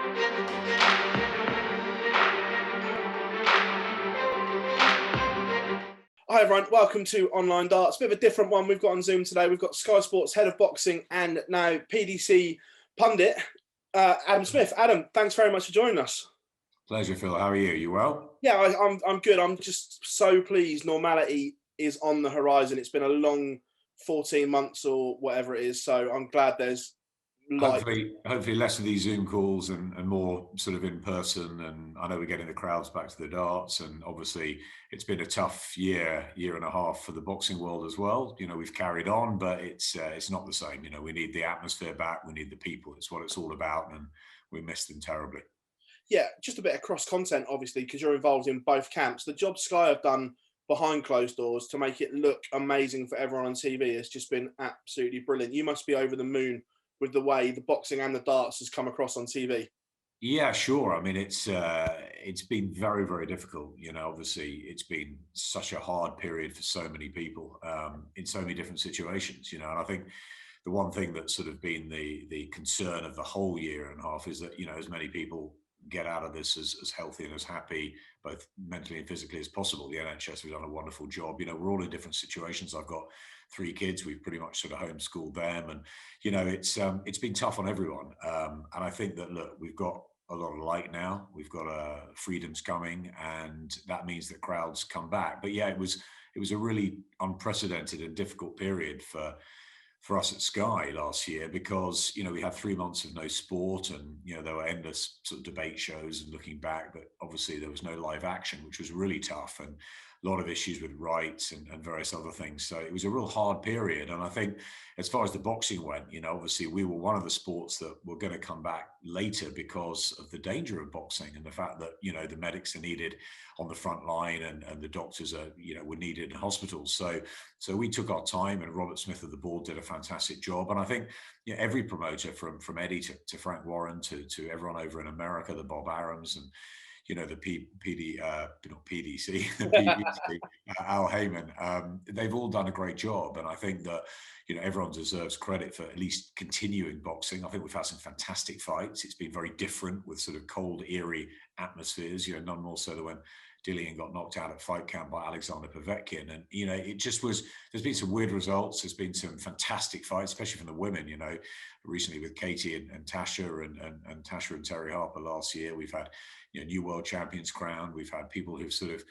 Hi everyone, welcome to Online Darts. Bit of a different one we've got on Zoom today. We've got Sky Sports Head of Boxing and now PDC Pundit, Adam Smith. Adam, thanks very much for joining us. Pleasure, Phil. How are you? You well? Yeah, I'm good. I'm just so pleased normality is on the horizon. It's been a long 14 months or whatever it is, so I'm glad there's light. Hopefully less of these Zoom calls and more sort of in person. And I know we're getting the crowds back to the darts, and obviously it's been a tough year and a half for the boxing world as well. You know, we've carried on, but it's not the same. You know, we need the atmosphere back. We need the people. It's what it's all about, and we miss them terribly. Yeah, just a bit of cross content, obviously, because you're involved in both camps. The job Sky have done behind closed doors to make it look amazing for everyone on TV has just been absolutely brilliant. You must be over the moon with the way the boxing and the darts has come across on TV. Yeah, sure. I mean, it's been very, very difficult. You know, obviously, it's been such a hard period for so many people in so many different situations. You know, and I think the one thing that's sort of been the concern of the whole year and a half is that, you know, as many people get out of this as healthy and as happy, both mentally and physically, as possible. The NHS has done a wonderful job. You know, we're all in different situations. I've got 3 kids. We've pretty much sort of homeschooled them, and you know, it's been tough on everyone. And I think that, look, we've got a lot of light now. We've got freedom's coming, and that means that crowds come back. But yeah, it was a really unprecedented and difficult period for us at Sky last year, because, you know, we had 3 months of no sport, and, you know, there were endless sort of debate shows and looking back, but obviously there was no live action, which was really tough, and a lot of issues with rights and various other things. So it was a real hard period. And I think as far as the boxing went, you know, obviously we were one of the sports that were going to come back later because of the danger of boxing and the fact that, you know, the medics are needed on the front line, and the doctors are, you know, were needed in hospitals. So we took our time, and Robert Smith of the board did a fantastic job. And I think, you know, every promoter from Eddie to Frank Warren to everyone over in America, the Bob Arams, and, you know, the PDC, the PDC, Al Heyman, they've all done a great job. And I think that, you know, everyone deserves credit for at least continuing boxing. I think we've had some fantastic fights. It's been very different with sort of cold, eerie atmospheres, you know, none more so than when Dillian got knocked out at fight camp by Alexander Povetkin. And, you know, it just was, there's been some weird results. There's been some fantastic fights, especially from the women, you know, recently with Katie and Tasha and Tasha and Terry Harper last year. We've had, you know, new world champions crowned. We've had people who've sort of,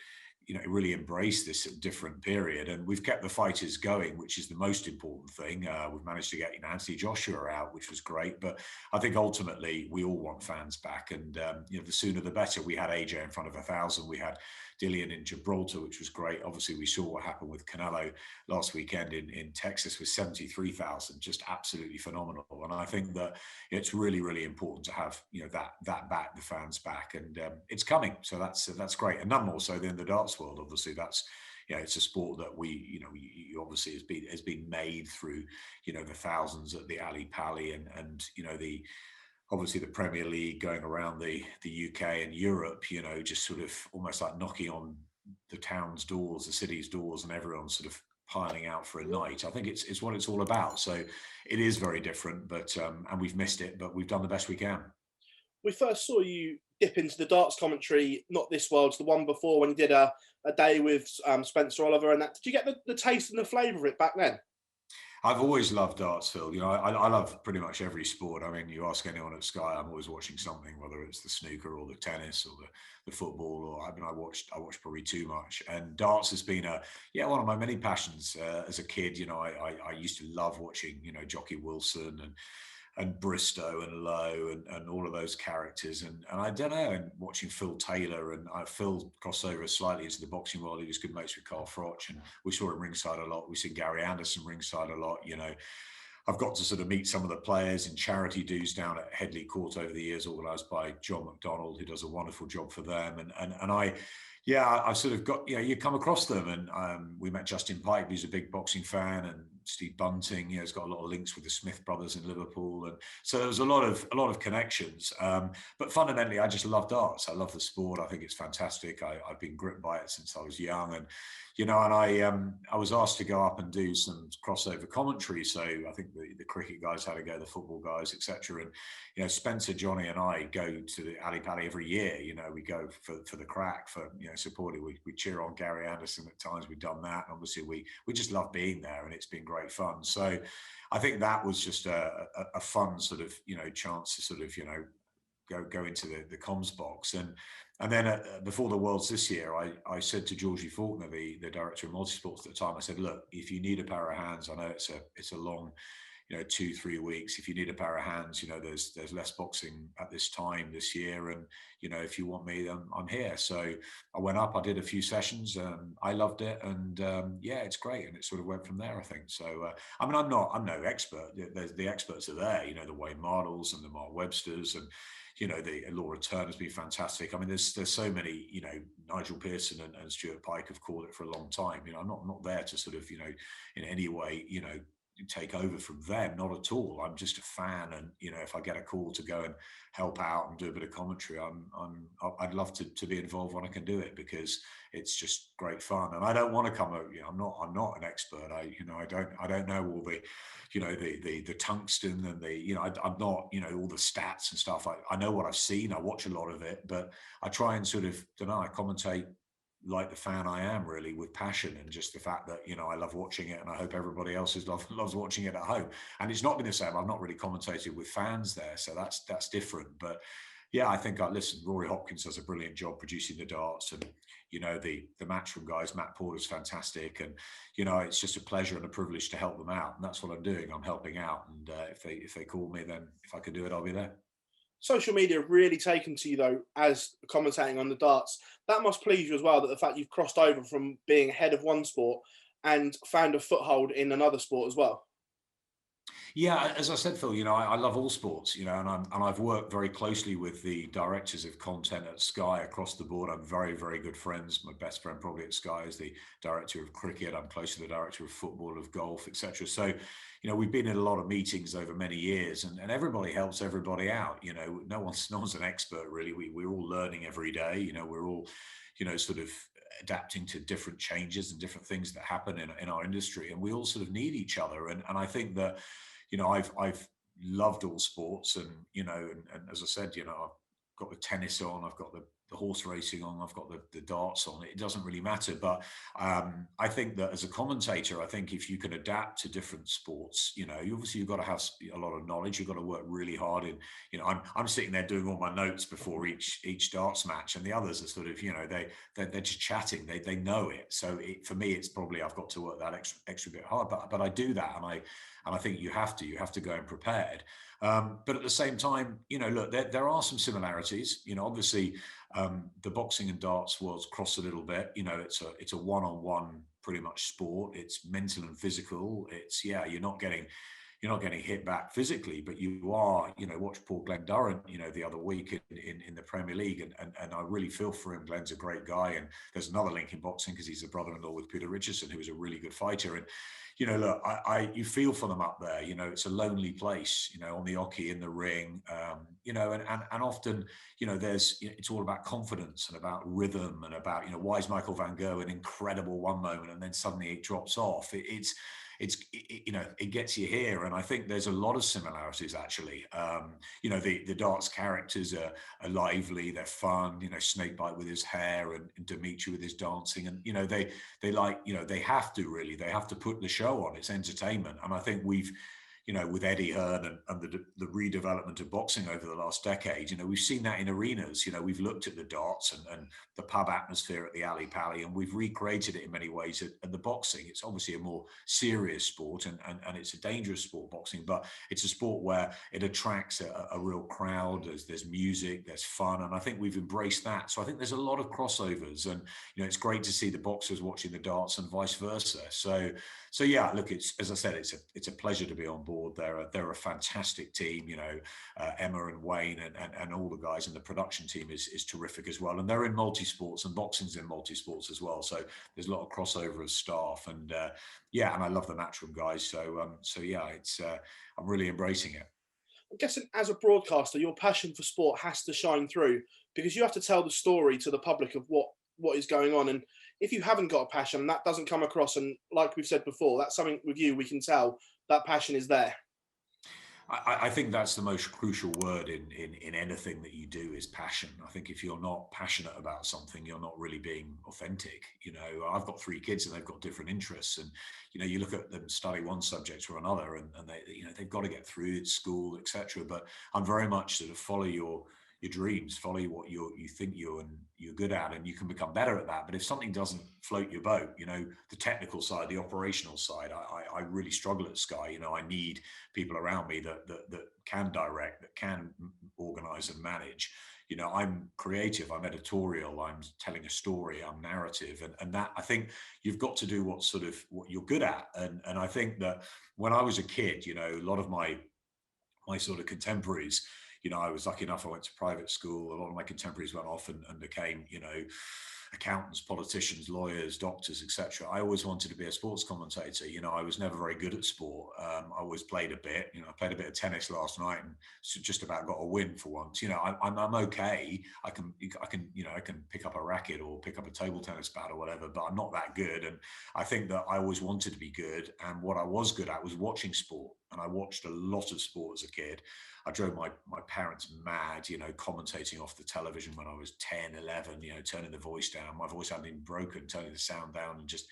you know, really embraced this different period, and we've kept the fighters going, which is the most important thing. We've managed to get, you know, Anthony Joshua out, which was great, but I think ultimately we all want fans back, and you know, the sooner the better. We had AJ in front of 1,000. We had Dillian in Gibraltar, which was great. Obviously, we saw what happened with Canelo last weekend in Texas with 73,000, just absolutely phenomenal. And I think that it's really, really important to have, you know, that back, the fans back, and it's coming. So that's great, and none more so than the darts world. Obviously, that's, you know, it's a sport that we, you know, obviously has been made through, you know, the thousands at the Ali Pali, and you know, obviously the Premier League going around the UK and Europe, you know, just sort of almost like knocking on the town's doors, the city's doors, and everyone's sort of piling out for a night. I think it's what it's all about. So it is very different, but and we've missed it, but we've done the best we can. We first saw you dip into the darts commentary, not this world, the one before, when you did a day with Spencer Oliver and that. Did you get the taste and the flavour of it back then? I've always loved darts, Phil. You know, I love pretty much every sport. I mean, you ask anyone at Sky, I'm always watching something, whether it's the snooker or the tennis or the football, or I mean, I watched probably too much. And darts has been one of my many passions as a kid. You know, I used to love watching, you know, Jocky Wilson and Bristow and Lowe and all of those characters. And I don't know, and watching Phil Taylor, and Phil crossed over slightly into the boxing world. He was good mates with Carl Froch, and we saw him ringside a lot. We've seen Gary Anderson ringside a lot. You know, I've got to sort of meet some of the players in charity dues down at Headley Court over the years, organised by John McDonald, who does a wonderful job for them. And I've sort of got, you know, you come across them, and we met Justin Pipe, who's a big boxing fan, and Steve Bunting, has got a lot of links with the Smith brothers in Liverpool, and so there was a lot of connections. But fundamentally, I just love darts. I love the sport. I think it's fantastic. I've been gripped by it since I was young, and I was asked to go up and do some crossover commentary. So I think the cricket guys had to go, the football guys, etc. And Spencer, Johnny, and I go to the Ali Pali every year. We go for the crack, for supporting. We cheer on Gary Anderson at times. We've done that. And obviously, we just love being there, and it's been great fun. So I think that was just a fun sort of chance to sort of go into the comms box. And then before the Worlds this year, I said to Georgie Faulkner, the director of multisports at the time, I said, look, if you need a pair of hands, I know it's a long 2-3 weeks. If you need a pair of hands, there's less boxing at this time this year, and if you want me, then I'm here. So I went up, I did a few sessions, I loved it, and it's great, and it sort of went from there, I think. So I'm no expert. The experts are there, the Wayne Mardles and the Mark Websters, and the Laura Turner's been fantastic. I mean, there's so many, Nigel Pearson and Stuart Pike have called it for a long time. I'm not there to sort of, in any way, take over from them, not at all. I'm just a fan, and if I get a call to go and help out and do a bit of commentary, I'd love to be involved when I can do it, because it's just great fun. And I don't want to come out, I'm not an expert. I don't know all the the tungsten and I'm not all the stats and stuff. I know what I've seen. I watch a lot of it, but I try and sort of I commentate like the fan I am, really, with passion, and just the fact that I love watching it, and I hope everybody else loves watching it at home. And it's not been the same. I've not really commentated with fans there, so that's different. But yeah, I think listen, Rory Hopkins does a brilliant job producing the darts, and the Matchroom guys, Matt Porter's fantastic, and it's just a pleasure and a privilege to help them out, and that's what I'm doing. I'm helping out, and if they call me, then if I can do it, I'll be there. Social media really taken to you, though, as commentating on the darts. That must please you as well, that the fact you've crossed over from being head of one sport and found a foothold in another sport as well. Yeah, as I said, Phil, I love all sports, and I've worked very closely with the directors of content at Sky across the board. I'm very, very good friends. My best friend probably at Sky is the director of cricket. I'm close to the director of football, of golf, etc. So, we've been in a lot of meetings over many years, and everybody helps everybody out. No one's an expert, really. We're all learning every day. We're all, sort of adapting to different changes and different things that happen in our industry, and we all sort of need each other. And I think that I've loved all sports, and and as I said, I've got the tennis on, I've got the horse racing on, I've got the darts on. It doesn't really matter, but I think that as a commentator, I think if you can adapt to different sports, you've got to have a lot of knowledge. You've got to work really hard. In I'm sitting there doing all my notes before each darts match, and the others are sort of they're just chatting. They know it. So for me, it's probably I've got to work that extra bit hard, but I do that, and I think you have to go in prepared. But at the same time, look, there are some similarities. Obviously, the boxing and darts worlds cross a little bit. It's a one-on-one pretty much sport. It's mental and physical. It's you're not getting hit back physically, but you are. Watch poor Glenn Durrant, the other week in the Premier League, and I really feel for him. Glenn's a great guy, and there's another link in boxing because he's a brother-in-law with Peter Richardson, who is a really good fighter. And look, you feel for them up there. It's a lonely place. On the oche, in the ring. And often, it's all about confidence and about rhythm and about why is Michael van Gerwen incredible one moment and then suddenly it drops off. It gets you here, and I think there's a lot of similarities actually. The darts characters are lively, they're fun. Snakebite with his hair and Dimitri with his dancing, and they have to put the show on. It's entertainment, and I think we've with Eddie Hearn and the redevelopment of boxing over the last decade, we've seen that in arenas. We've looked at the darts and the pub atmosphere at the Ali Pali, and we've recreated it in many ways at the boxing. It's obviously a more serious sport, and it's a dangerous sport, boxing, but it's a sport where it attracts a real crowd. There's music, there's fun, and I think we've embraced that. So I think there's a lot of crossovers, and it's great to see the boxers watching the darts and vice versa. So yeah, look, it's, as I said, it's a pleasure to be on board. board. They're a fantastic team. Emma and Wayne and all the guys in the production team is terrific as well. And they're in multi-sports, and boxing's in multi-sports as well. So there's a lot of crossover of staff, and and I love the Matchroom guys. So it's I'm really embracing it. I'm guessing as a broadcaster, your passion for sport has to shine through, because you have to tell the story to the public of what is going on. And if you haven't got a passion, that doesn't come across. And like we've said before, that's something with you, we can tell that passion is there. I think that's the most crucial word in anything that you do is passion. I think if you're not passionate about something, you're not really being authentic. I've got 3 kids and they've got different interests, and you look at them study one subject or another, and they they've got to get through school, etc. But I'm very much sort of follow your dreams, follow what you think you're good at, and you can become better at that. But if something doesn't float your boat, the technical side, the operational side, I really struggle at Sky. I need people around me that can direct, that can organize and manage. I'm creative, I'm editorial, I'm telling a story, I'm narrative, and that, I think you've got to do what you're good at. And I think that when I was a kid, a lot of my sort of contemporaries, I was lucky enough, I went to private school. A lot of my contemporaries went off and became, accountants, politicians, lawyers, doctors, etc. I always wanted to be a sports commentator. I was never very good at sport. I always played a bit. I played a bit of tennis last night and just about got a win for once. I'm okay. I can pick up a racket or pick up a table tennis bat or whatever, but I'm not that good. And I think that I always wanted to be good. And what I was good at was watching sport. And I watched a lot of sport as a kid. I drove my parents mad, commentating off the television when I was 10, 11, turning the voice down. My voice hadn't been broken, turning the sound down and just,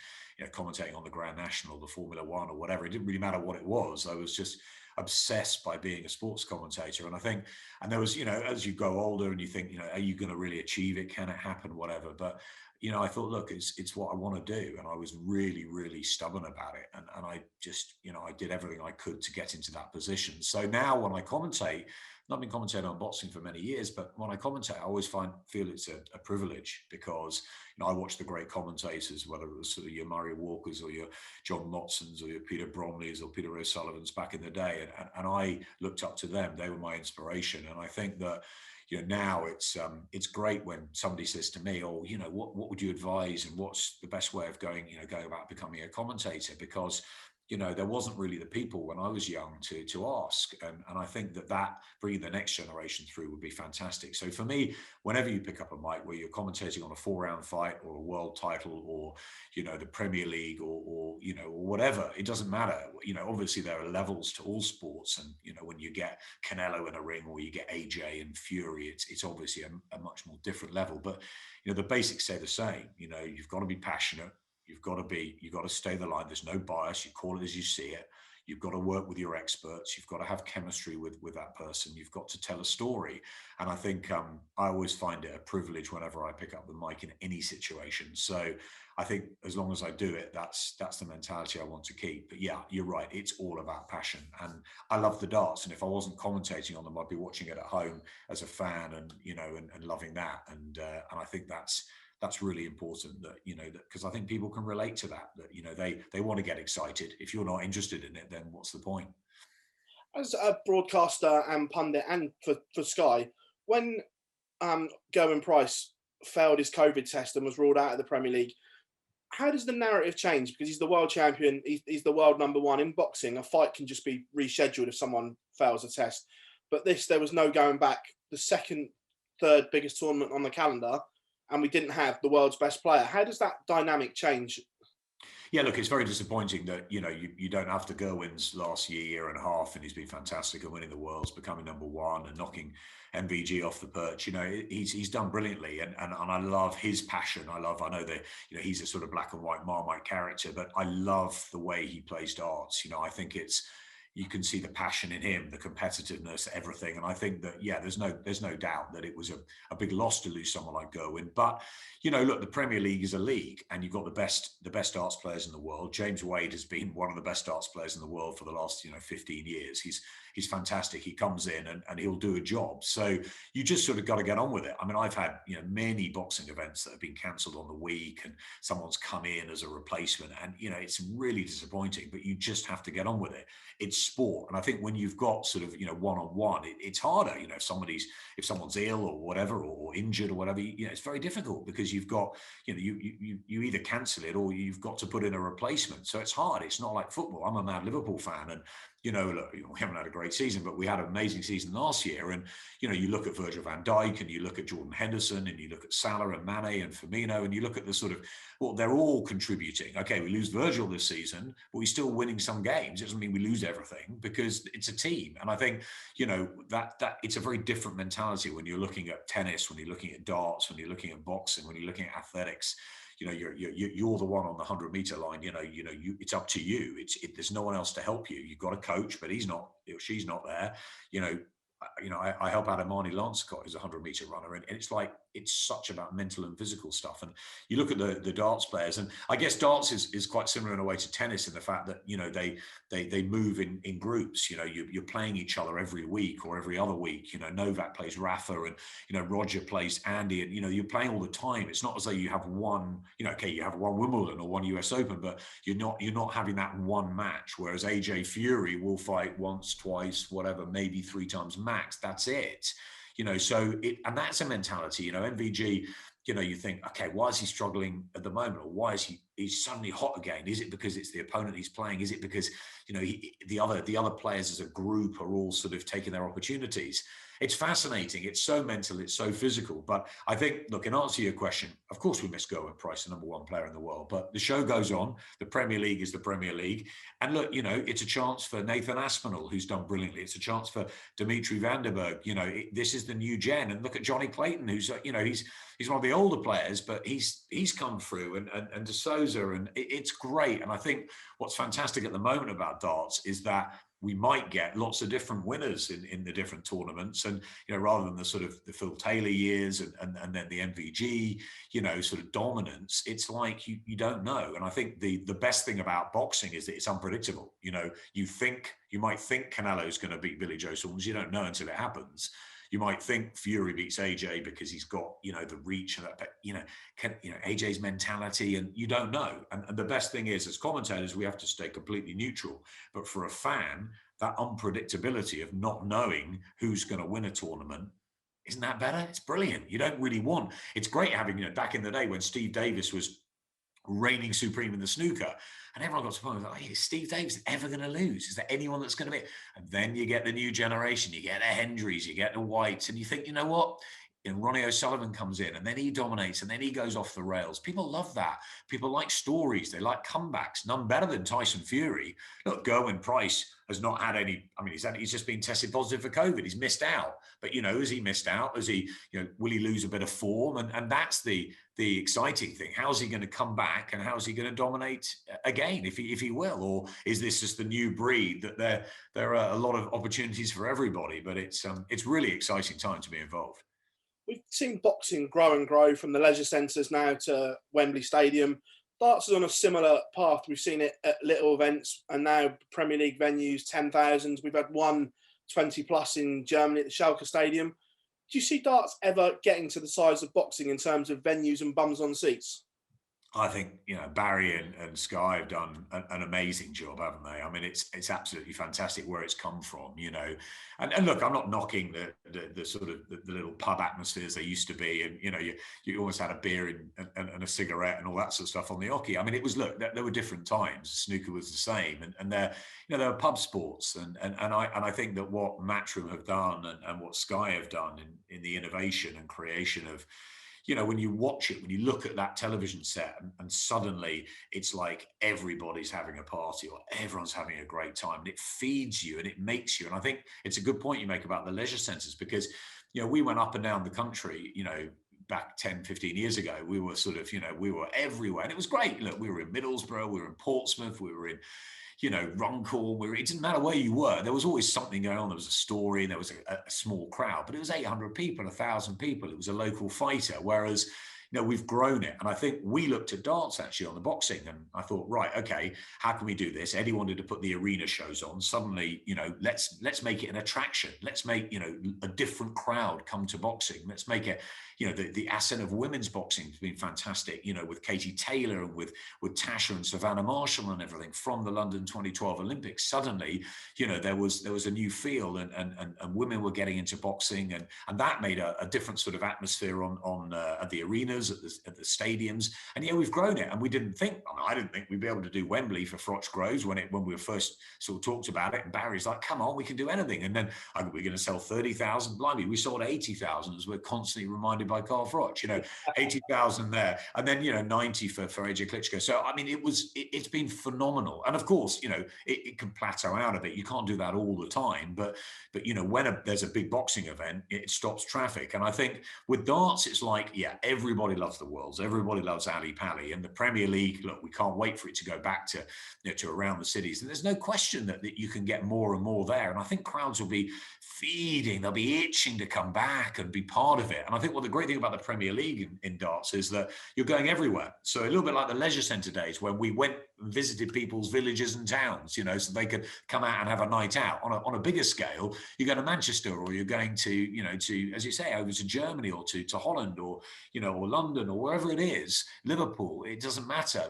commentating on the Grand National, the Formula One or whatever. It didn't really matter what it was. I was just obsessed by being a sports commentator. And I think, and there was, as you grow older and you think, are you going to really achieve it? Can it happen? Whatever. But I thought, look, it's what I want to do. And I was really, really stubborn about it. And I just, I did everything I could to get into that position. So now when I commentate, not been commentating on boxing for many years, but when I commentate, I always feel it's a privilege, because I watch the great commentators, whether it was sort of your Murray Walkers or your John Motsons or your Peter Bromleys or Peter O'Sullivans back in the day, and I looked up to them. They were my inspiration, and I think that now it's great when somebody says to me, "Oh, what would you advise, and what's the best way of going about becoming a commentator?" Because there wasn't really the people when I was young to ask. And I think that bringing the next generation through would be fantastic. So for me, whenever you pick up a mic where you're commentating on a 4-round fight or a world title or, the Premier League or whatever, it doesn't matter. Obviously there are levels to all sports. And, when you get Canelo in a ring or you get AJ and Fury, it's obviously a much more different level. But, the basics stay the same. You've got to be passionate. You've got to stay the line. There's no bias. You call it as you see it. You've got to work with your experts. You've got to have chemistry with that person. You've got to tell a story. And I think I always find it a privilege whenever I pick up the mic in any situation. So I think as long as I do it, that's the mentality I want to keep. But yeah, you're right. It's all about passion. And I love the darts. And if I wasn't commentating on them, I'd be watching it at home as a fan and loving that. And I think that's really important, that because I think people can relate to that they want to get excited. If you're not interested in it, then what's the point? As a broadcaster and pundit, and for Sky, when Gerwyn Price failed his COVID test and was ruled out of the Premier League, how does the narrative change? Because he's the world champion, he's the world number 1 in boxing. A fight can just be rescheduled if someone fails a test, but there was no going back. The third biggest tournament on the calendar, and we didn't have the world's best player. How does that dynamic change? Yeah, look, it's very disappointing that, you don't have to Gerwyn's last year and a half, and he's been fantastic at winning the Worlds, becoming number 1 and knocking MVG off the perch. He's done brilliantly, and I love his passion. I know that, he's a sort of black and white Marmite character, but I love the way he plays darts. I think you can see the passion in him, the competitiveness, everything. And I think that, yeah, there's no doubt that it was a big loss to lose someone like Gerwyn. But, look, the Premier League is a league, and you've got the best darts players in the world. James Wade has been one of the best darts players in the world for the last, 15 years. He's fantastic. He comes in and he'll do a job. So you just sort of got to get on with it. I mean, I've had, many boxing events that have been cancelled on the week, and someone's come in as a replacement, and, it's really disappointing, but you just have to get on with it. It's sport. And I think when you've got sort of, one-on-one, it's harder, if someone's ill or whatever, or injured or whatever, it's very difficult because you've got, you either cancel it or you've got to put in a replacement. So it's hard. It's not like football. I'm a mad Liverpool fan, and look, we haven't had a great season, but we had an amazing season last year. And, you look at Virgil van Dijk, and you look at Jordan Henderson, and you look at Salah and Mane and Firmino, and you look at the sort of, well, they're all contributing. Okay, we lose Virgil this season, but we're still winning some games. It doesn't mean we lose everything because it's a team. And I think, that it's a very different mentality when you're looking at tennis, when you're looking at darts, when you're looking at boxing, when you're looking at athletics. You're the one on the 100-meter line. It's up to you. There's no one else to help you. You've got a coach, but he's not, she's not there. I help out Imani Lanscott, who's a 100-meter runner, and it's like, it's such about mental and physical stuff. And you look at the darts players, and I guess darts is quite similar in a way to tennis in the fact that, they move in groups. You're playing each other every week or every other week. Novak plays Rafa, and, Roger plays Andy, and, you're playing all the time. It's not as though you have one, you have one Wimbledon or one US Open, but you're not having that one match. Whereas AJ Fury will fight once, twice, whatever, maybe 3 times max. That's it. And that's a mentality, MVG, you think, okay, why is he struggling at the moment? Or why is he's suddenly hot again? Is it because it's the opponent he's playing? Is it because, the other players as a group are all sort of taking their opportunities? It's fascinating. It's so mental. It's so physical. But I think, look, in answer to your question, of course we miss Gerwyn Price, the #1 player in the world. But the show goes on. The Premier League is the Premier League. And look, it's a chance for Nathan Aspinall, who's done brilliantly. It's a chance for Dimitri Van der Berg. This is the new gen. And look at Johnny Clayton, who's, he's one of the older players, but he's come through, and De Souza, and it's great. And I think what's fantastic at the moment about darts is that we might get lots of different winners in the different tournaments, and rather than the sort of the Phil Taylor years and then the MVG sort of dominance, it's like you don't know. And I think the best thing about boxing is that it's unpredictable. You might think Canelo's going to beat Billy Joe Saunders. You don't know until it happens. You might think Fury beats AJ because he's got, the reach and that, but, AJ's mentality, and you don't know. And the best thing is, as commentators, we have to stay completely neutral. But for a fan, that unpredictability of not knowing who's going to win a tournament, isn't that better? It's brilliant. You don't really want, it's great having, back in the day when Steve Davis was reigning supreme in the snooker, and everyone got to the point of like, hey, is Steve Davis ever going to lose? Is there anyone that's going to be? And then you get the new generation, you get the Hendrys, you get the Whites, and you think, you know what? And Ronnie O'Sullivan comes in, and then he dominates, and then he goes off the rails. People love that. People like stories. They like comebacks. None better than Tyson Fury. Look, Gerwyn Price has not had any. I mean, he's just been tested positive for COVID. He's missed out. But has he missed out? Has he? Will he lose a bit of form? And that's the exciting thing. How's he going to come back, and how's he going to dominate again, if he will? Or is this just the new breed that there are a lot of opportunities for everybody? But it's really exciting time to be involved. We've seen boxing grow and grow from the leisure centres now to Wembley Stadium. Darts is on a similar path. We've seen it at little events, and now Premier League venues, 10,000. We've had 120 plus in Germany at the Schalke Stadium. Do you see darts ever getting to the size of boxing in terms of venues and bums on seats? I think Barry and Sky have done an amazing job, haven't they? I mean, it's absolutely fantastic where it's come from, And look, I'm not knocking the sort of the little pub atmospheres they used to be, and you almost had a beer and a cigarette and all that sort of stuff on the hockey. I mean, it was there were different times. Snooker was the same, and there were pub sports, and I think that what Matchroom have done and what Sky have done in the innovation and creation of. When you watch it, when you look at that television set, and suddenly it's like everybody's having a party or everyone's having a great time, and it feeds you and it makes you. And I think it's a good point you make about the leisure centres, because, we went up and down the country, back 10, 15 years ago. We were sort of, we were everywhere, and it was great. Look, we were in Middlesbrough, we were in Portsmouth, we were in, Runcorn. It didn't matter where you were. There was always something going on. There was a story. There was a small crowd, but it was 800 people, 1,000 people. It was a local fighter. Whereas, we've grown it. And I think we looked at darts actually on the boxing, and I thought, right, okay, how can we do this? Eddie wanted to put the arena shows on. Suddenly, let's make it an attraction. Let's make, a different crowd come to boxing. Let's make it, the ascent of women's boxing has been fantastic, with Katie Taylor and with Tasha and Savannah Marshall and everything from the London 2012 Olympics. Suddenly, there was a new feel, and women were getting into boxing, and that made a different sort of atmosphere at the arenas, at the stadiums. And we've grown it, and we didn't think, I didn't think we'd be able to do Wembley for Froch Groves when we were first sort of talked about it. And Barry's like, come on, we can do anything. And then I think we're going to sell 30,000. Blimey, we sold 80,000, as we're constantly reminded by Carl Froch, 80,000 there. And then, 90 for AJ Klitschko. So, I mean, it's been phenomenal. And of course, it can plateau out a bit. You can't do that all the time. But when there's a big boxing event, it stops traffic. And I think with darts, it's like, everybody loves the Worlds. Everybody loves Ali Pally. And the Premier League, look, we can't wait for it to go back to, to around the cities. And there's no question that you can get more and more there. And I think crowds will be feeding, they'll be itching to come back and be part of it. And I think the great thing about the Premier League in darts is that you're going everywhere. So a little bit like the leisure centre days when we went and visited people's villages and towns, so they could come out and have a night out. On a bigger scale, you go to Manchester, or you're going to, as you say, over to Germany, or to Holland, or or London, or wherever it is, Liverpool. It doesn't matter.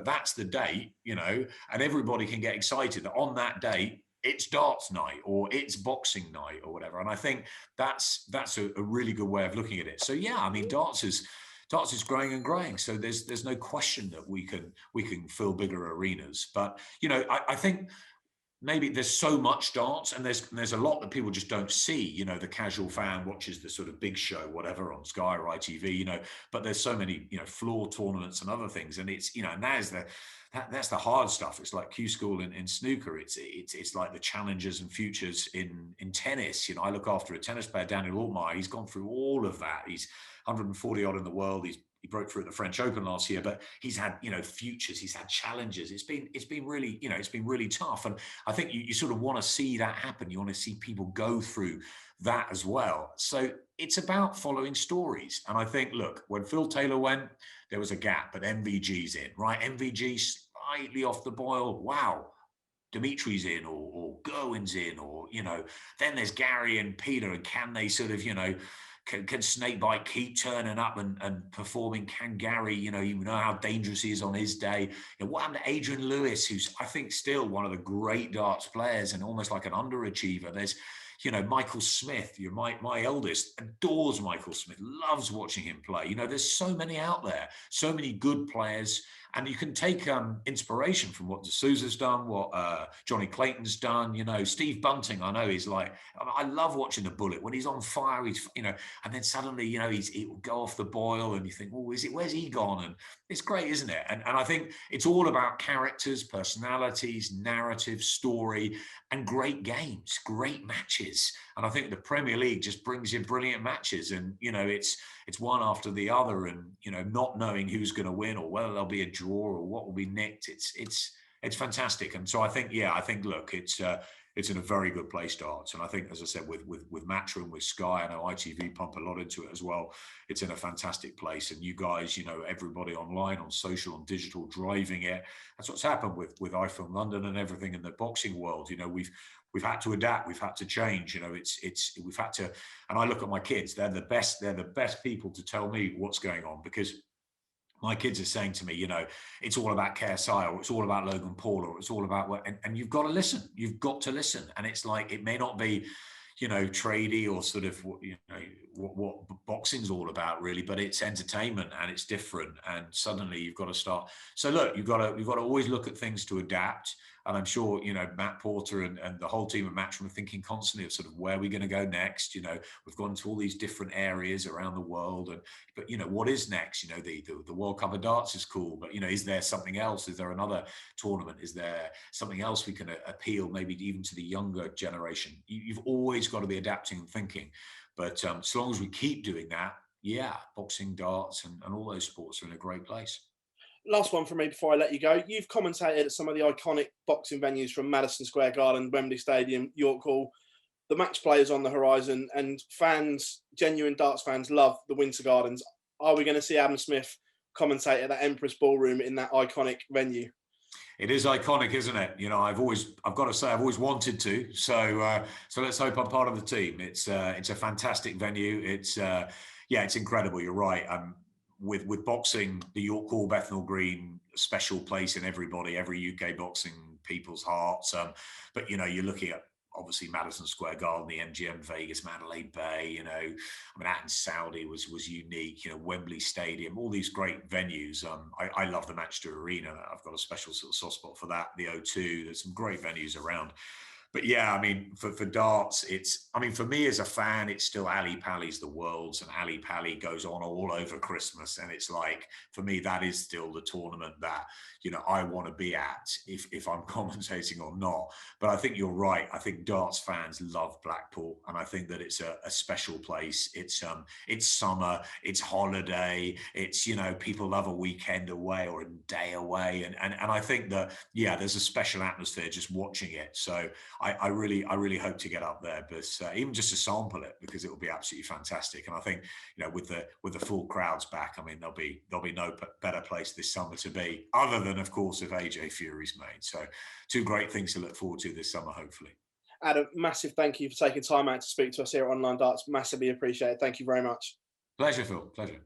That's the date, and everybody can get excited that on that date it's darts night, or it's boxing night, or whatever. And I think that's a really good way of looking at it. So I mean, darts is growing and growing. So there's no question that we can fill bigger arenas. But I think maybe there's so much darts, and there's a lot that people just don't see. The casual fan watches the sort of big show, whatever, on Sky or ITV. But there's so many floor tournaments and other things, and it's and that's the hard stuff. It's like Q School in snooker. It's like the challenges and futures in tennis. I look after a tennis player, Daniel Altmaier. He's gone through all of that. He's 140 odd in the world. He broke through at the French Open last year, but he's had, futures, he's had challenges. It's been really, it's been really tough. And I think you sort of want to see that happen. You want to see people go through that as well. So it's about following stories. And I think, look, when Phil Taylor went, there was a gap, but MVG's in, right? MVG slightly off the boil. Wow. Dimitri's in, or Gerwyn's in, or, then there's Gary and Peter, and can they sort of, can Snakebite keep turning up and performing? Can Gary, you know how dangerous he is on his day? What happened to Adrian Lewis, who's, I think, still one of the great darts players and almost like an underachiever? There's, Michael Smith, my eldest, adores Michael Smith, loves watching him play. There's so many out there, so many good players. And you can take inspiration from what D'Souza's done, what Johnny Clayton's done. Steve Bunting, I know he's like, I love watching the Bullet. When he's on fire, he's, and then suddenly, he will go off the boil, and you think, where's he gone? And it's great, isn't it? And I think it's all about characters, personalities, narrative, story, and great games, great matches. And I think the Premier League just brings you brilliant matches. And, it's one after the other, and, not knowing who's going to win, or whether there'll be a draw, or what will be nicked. It's fantastic. And so I think, look, it's in a very good place, darts. And I think, as I said, with Matchroom, with Sky, I know ITV pump a lot into it as well. It's in a fantastic place. And you guys, everybody online, on social, on digital, driving it. That's what's happened with iFilm London and everything in the boxing world. We've had to adapt. We've had to change. We've had to. And I look at my kids. They're the best. They're the best people to tell me what's going on, because my kids are saying to me, it's all about KSI, or it's all about Logan Paul, or it's all about what. And you've got to listen. You've got to listen. And it's like, it may not be, tradey, or sort of, what boxing's all about, really, but it's entertainment, and it's different. And suddenly you've got to start. So look, you've got to always look at things to adapt. And I'm sure, Matt Porter and the whole team at Matchroom are thinking constantly of sort of where we're going to go next. We've gone to all these different areas around the world, but what is next? The World Cup of Darts is cool, but is there something else? Is there another tournament? Is there something else we can appeal, maybe even to the younger generation? You've always got to be adapting and thinking. But as long as we keep doing that, boxing, darts, and all those sports are in a great place. Last one from me before I let you go. You've commentated at some of the iconic boxing venues, from Madison Square Garden, Wembley Stadium, York Hall. The match play is on the horizon, and fans, genuine darts fans, love the Winter Gardens. are we going to see Adam Smith commentate at that Empress Ballroom in that iconic venue? It is iconic, isn't it? You know, I've got to say, I've always wanted to. So let's hope I'm part of the team. It's a fantastic venue. It's incredible. You're right. With boxing, the York Hall, Bethnal Green, special place in every UK boxing people's hearts. But you know, you're looking at obviously Madison Square Garden, the MGM Vegas, Mandalay Bay. You know, I mean, out in Saudi was unique. You know, Wembley Stadium, all these great venues. I love the Manchester Arena. I've got a special sort of soft spot for that. The O2. There's some great venues around. But yeah, I mean, for darts, for me as a fan, it's still Ali Pali's the world's, and Ali Pali goes on all over Christmas. And it's like, for me, that is still the tournament that, you know, I want to be at if I'm commentating or not. But I think you're right. I think darts fans love Blackpool. And I think that it's a special place. It's summer, it's holiday. It's, you know, people love a weekend away or a day away. And I think that, yeah, there's a special atmosphere just watching it. So I really hope to get up there, but even just to sample it, because it will be absolutely fantastic. And I think, you know, with the full crowds back, I mean, there'll be no better place this summer to be, other than, of course, if AJ Fury's made. So, two great things to look forward to this summer, hopefully. Adam, massive thank you for taking time out to speak to us here at Online Darts. Massively appreciated. Thank you very much. Pleasure, Phil. Pleasure.